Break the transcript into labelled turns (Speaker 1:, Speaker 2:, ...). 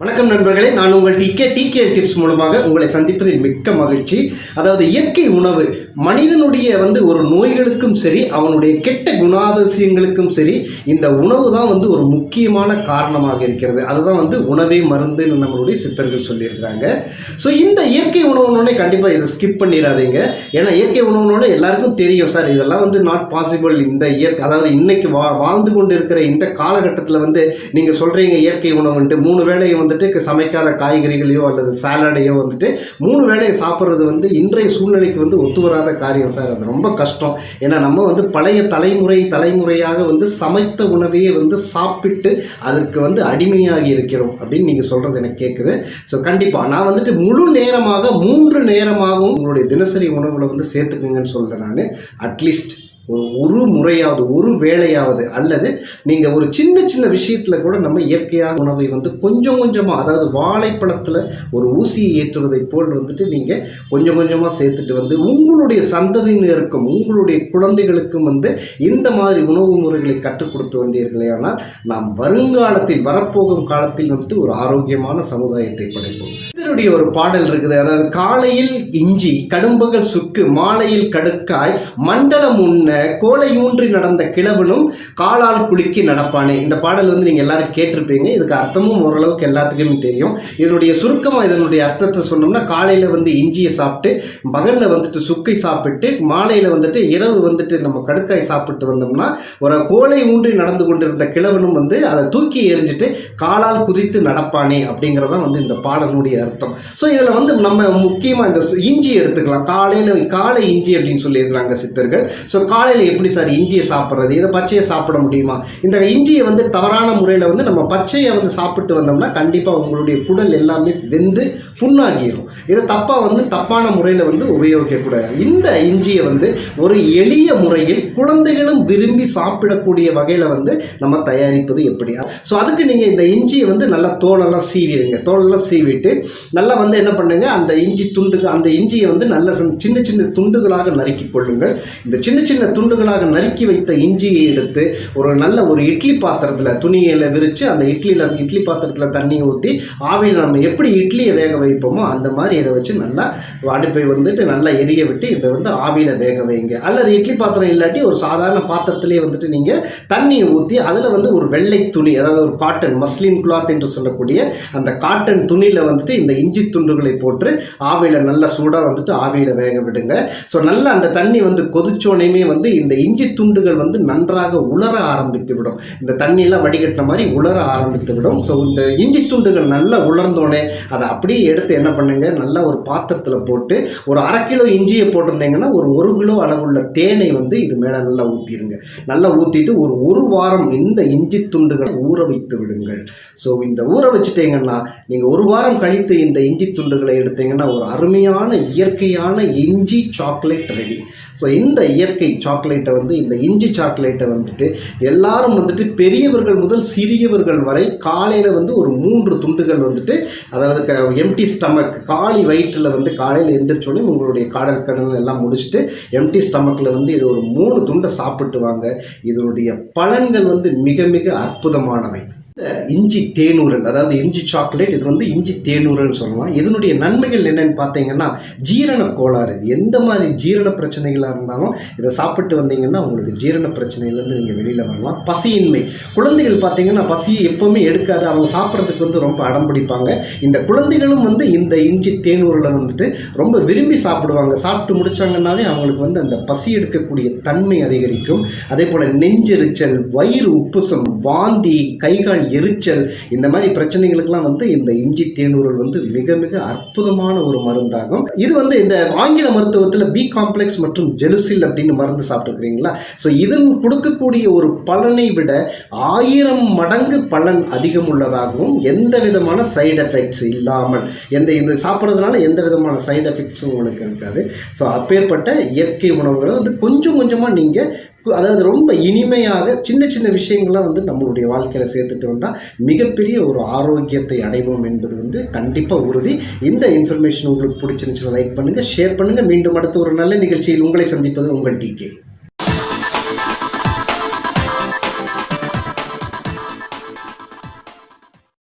Speaker 1: வணக்கம் நண்பர்களே, நான் உங்கள் TKhealthtips மூலமாக உங்களை சந்திப்பதில் மிக்க மகிழ்ச்சி. அதாவது இயற்கை உணவு மனிதனுடைய ஒரு நோய்களுக்கும் சரி, அவனுடைய கெட்ட குணாதிசயங்களுக்கும் சரி, இந்த உணவு தான் ஒரு முக்கியமான காரணமாக இருக்கிறது. அதுதான் உணவே மருந்துன்னு நம்மளுடைய சித்தர்கள் சொல்லியிருக்கிறாங்க. ஸோ இந்த இயற்கை உணவுனோடனே கண்டிப்பாக இதை ஸ்கிப் பண்ணிடாதீங்க. ஏன்னா இயற்கை உணவுனோட எல்லாருக்கும் தெரியும் சார், இதெல்லாம் நாட் பாசிபிள். இந்த இயற்கை, அதாவது இன்னைக்கு வாழ்ந்து கொண்டு இருக்கிற இந்த காலகட்டத்தில் நீங்கள் சொல்கிறீங்க இயற்கை உணவுன்ட்டு 3 வேளையும் சமைக்காத காய்கறிகளையோ அல்லது சாலடையோ 3 வேளையை சாப்பிட்றது இன்றைய சூழ்நிலைக்கு ஒத்து வராத காரியம் சார். அது ரொம்ப கஷ்டம். ஏன்னா நம்ம பழைய தலைமுறையாக சமைத்த உணவையே சாப்பிட்டு அதற்கு அடிமையாகி இருக்கிறோம் அப்படின்னு நீங்கள் சொல்கிறது எனக்கு கேட்குது. ஸோ கண்டிப்பாக நான் முழு நேரமாக 3 நேரமாகவும் உங்களுடைய தினசரி உணவுகளை சேர்த்துக்குங்கன்னு சொல்கிறேன். நான் அட்லீஸ்ட் ஒரு முறையாவது, ஒரு வேளையாவது, அல்லது நீங்கள் ஒரு சின்ன விஷயத்தில் கூட நம்ம இயற்கையான உணவை கொஞ்சம் கொஞ்சமாக, அதாவது வாழைப்பழத்தில் ஒரு ஊசியை ஏற்றுவதை போல் நீங்கள் கொஞ்சம் கொஞ்சமாக சேர்த்துட்டு உங்களுடைய சந்ததியினருக்கும் உங்களுடைய குழந்தைகளுக்கும் இந்த மாதிரி உணவு முறைகளை கற்றுக் கொடுத்து வந்தீர்களே, ஆனால் நாம் வருங்காலத்தில் வரப்போகும் காலத்தில் ஒரு ஆரோக்கியமான சமுதாயத்தை படைப்போம். இதனுடைய ஒரு பாடல் இருக்குது. அதாவது காலையில் இஞ்சி, கடும்பகல் சுக்கு, மாலையில் கடுக்காய், மண்டலம் உண்ண கோலையூன்றி நடந்த கிழவனும் காலால் குலுக்கி நடப்பானே. இந்த பாடல் நீங்கள் எல்லாரும் கேட்டிருப்பீங்க. இதுக்கு அர்த்தமும் ஓரளவுக்கு எல்லாத்துக்குமே தெரியும். இதனுடைய சுருக்கமாக இதனுடைய அர்த்தத்தை சொன்னோம்னா, காலையில் இஞ்சியை சாப்பிட்டு, பகலில் சுக்கை சாப்பிட்டு, மாலையில் இரவு நம்ம கடுக்காய் சாப்பிட்டு வந்தோம்னா ஒரு கோலை ஊன்றி நடந்து கொண்டிருந்த கிழவனும் அதை தூக்கி எறிஞ்சிட்டு காலால் குதித்து நடப்பானே அப்படிங்கிறதான் இந்த பாடலுடைய அர்த்தம். ஸோ இதில் நம்ம முக்கியமாக இந்த இஞ்சி எடுத்துக்கலாம். காலை இஞ்சி அப்படின்னு சொல்லியிருக்கிறாங்க சித்தர்கள். ஸோ காலையில் எப்படி சார் இஞ்சியை சாப்பிட்றது? இதை பச்சையை சாப்பிட முடியுமா? இந்த இஞ்சியை தவறான முறையில் நம்ம பச்சையை சாப்பிட்டு வந்தோம்னா கண்டிப்பாக உங்களுடைய குடல் எல்லாமே வெந்து புண்ணாகிடும். இதை தப்பான முறையில் உபயோகிக்கக்கூடாது. இந்த இஞ்சியை ஒரு எளிய முறையில் குழந்தைகளும் விரும்பி சாப்பிடக்கூடிய வகையில் நம்ம தயாரிப்பது எப்படி? ஸோ அதுக்கு நீங்கள் இந்த இஞ்சியை நல்லா தோலெல்லாம் சீவிடுங்க. தோலெல்லாம் சீவிட்டு நல்லா என்ன பண்ணுங்க, அந்த இஞ்சி துண்டுக்கு, அந்த இஞ்சியை நல்ல சின்ன துண்டுகளாக நறுக்கி கொள்ளுங்கள். இந்த சின்ன துண்டுகளாக நறுக்கி வைத்த இஞ்சியை எடுத்து ஒரு இட்லி பாத்திரத்தில் துணியில் விரித்து, அந்த இட்லி பாத்திரத்தில் தண்ணி ஊற்றி ஆவியில் நம்ம எப்படி இட்லியை வேக வைப்போமோ அந்த மாதிரி இதை வச்சு நல்லா அடுப்பை நல்லா எரிய விட்டு இதை ஆவியில் வேக வைங்க. அல்லது இட்லி பாத்திரம் இல்லாட்டி ஒரு சாதாரண பாத்திரத்திலே நீங்கள் தண்ணியை ஊற்றி அதில் ஒரு வெள்ளை துணி, அதாவது ஒரு காட்டன், மஸ்லின் கிளாத் என்று சொல்லக்கூடிய அந்த காட்டன் துணியில் இந்த இஞ்சி துண்டுகளை போட்டு ஆவியில் நல்லா சூடாக ஆவியில் வேக விடுங்க. ஸோ நல்லா அந்த தண்ணி கொதிச்சோனையுமே இந்த இஞ்சி துண்டுகள் நன்றாக உலர ஆரம்பித்து விடும். இந்த தண்ணியெல்லாம் வடிகட்டின மாதிரி உலர ஆரம்பித்து விடும். ஸோ இந்த இஞ்சி துண்டுகள் நல்லா உலர்ந்தோடனே அதை அப்படியே எடுத்து என்ன பண்ணுங்க, நல்லா ஒரு பாத்திரத்தில் போட்டு ஒரு 1/2 கிலோ இஞ்சியை போட்டிருந்தீங்கன்னா ஒரு 1 கிலோ அளவுள்ள தேனை இது மேலே நல்லா ஊற்றிடுங்க. நல்லா ஊற்றிட்டு ஒரு வாரம் இந்த இஞ்சி துண்டுகளை ஊற வைத்து விடுங்கள். ஸோ இந்த ஊற வச்சுட்டீங்கன்னா நீங்கள் 1 வாரம் கழித்து இந்த இஞ்சி துண்டுகளை எடுத்தீங்கன்னா ஒரு அருமையான இயற்கையான இஞ்சி சாக்லேட் ரெடி. ஸோ இந்த இயற்கை சாக்லேட்டை இந்த இஞ்சி சாக்லேட்டை எல்லாரும் பெரியவர்கள் முதல் சிறியவர்கள் வரை காலையில் ஒரு 3 துண்டுகள் அதாவது எம்டி ஸ்டமக், காலி வயிற்றில் காலையில் எந்திரிச்சோடனே உங்களுடைய கடல் எல்லாம் முடிச்சுட்டு எம்டி ஸ்டமக்கில் இது ஒரு 3 துண்டை சாப்பிட்டு வாங்க. இதனுடைய பலன்கள் மிக மிக அற்புதமானவை. இஞ்சி தேனூரல், அதாவது இஞ்சி சாக்லேட், இது இஞ்சி தேனூரல்னு சொல்லலாம். இதனுடைய நன்மைகள் என்னென்னு பார்த்தீங்கன்னா, ஜீரண கோளாறு, எந்த மாதிரி ஜீரண பிரச்சனைகளாக இருந்தாலும் இதை சாப்பிட்டு வந்தீங்கன்னா உங்களுக்கு ஜீரண பிரச்சனையிலேருந்து நீங்கள் வெளியில் வரலாம். பசியின்மை, குழந்தைகள் பார்த்தீங்கன்னா பசியை எப்போவுமே எடுக்காது, அவங்க சாப்பிட்றதுக்கு ரொம்ப அடம் பிடிப்பாங்க. இந்த குழந்தைகளும் இந்த இஞ்சி தேனூரலை ரொம்ப விரும்பி சாப்பிடுவாங்க. சாப்பிட்டு முடித்தாங்கன்னாவே அவங்களுக்கு அந்த பசி எடுக்கக்கூடிய தன்மை அதிகரிக்கும். அதே போல் நெஞ்செரிச்சல், வயிறு உப்புசம், வாந்தி, கைகால் எரிச்சல், இந்த மாதிரி பிரச்சனைகளுக்கெல்லாம் இந்த இஞ்சி தேனூரல் மிக மிக அற்புதமான ஒரு மருந்தாகும். இது இந்த ஆங்கில மருத்துவத்தில் பி காம்ப்ளெக்ஸ் மற்றும் ஜெலுசில் அப்படின்னு மருந்து சாப்பிட்டுருக்கிறீங்களா? ஸோ இதன் கொடுக்கக்கூடிய ஒரு பலனை விட 1000 மடங்கு பலன் அதிகம் உள்ளதாகவும், எந்த விதமான சைடு எஃபெக்ட்ஸ் இல்லாமல், இந்த சாப்பிட்றதுனால எந்த விதமான சைடு எஃபெக்ட்ஸும் உங்களுக்கு இருக்காது. ஸோ அப்பேற்பட்ட இயற்கை உணவுகளை கொஞ்சம் கொஞ்சமாக நீங்கள், அதாவது ரொம்ப இனிமையாக சின்ன விஷயங்கள்லாம் நம்மளுடைய வாழ்க்கையில் சேர்த்துட்டு வந்தால் மிகப்பெரிய ஒரு ஆரோக்கியத்தை அடைவோம் என்பது கண்டிப்பாக உறுதி. இந்த இன்ஃபர்மேஷன் உங்களுக்கு பிடிச்சிருந்துச்சுன்னா லைக் பண்ணுங்கள், ஷேர் பண்ணுங்கள். மீண்டும் அடுத்த ஒரு நல்ல நிகழ்ச்சியில் உங்களை சந்திப்பது உங்கள் TK.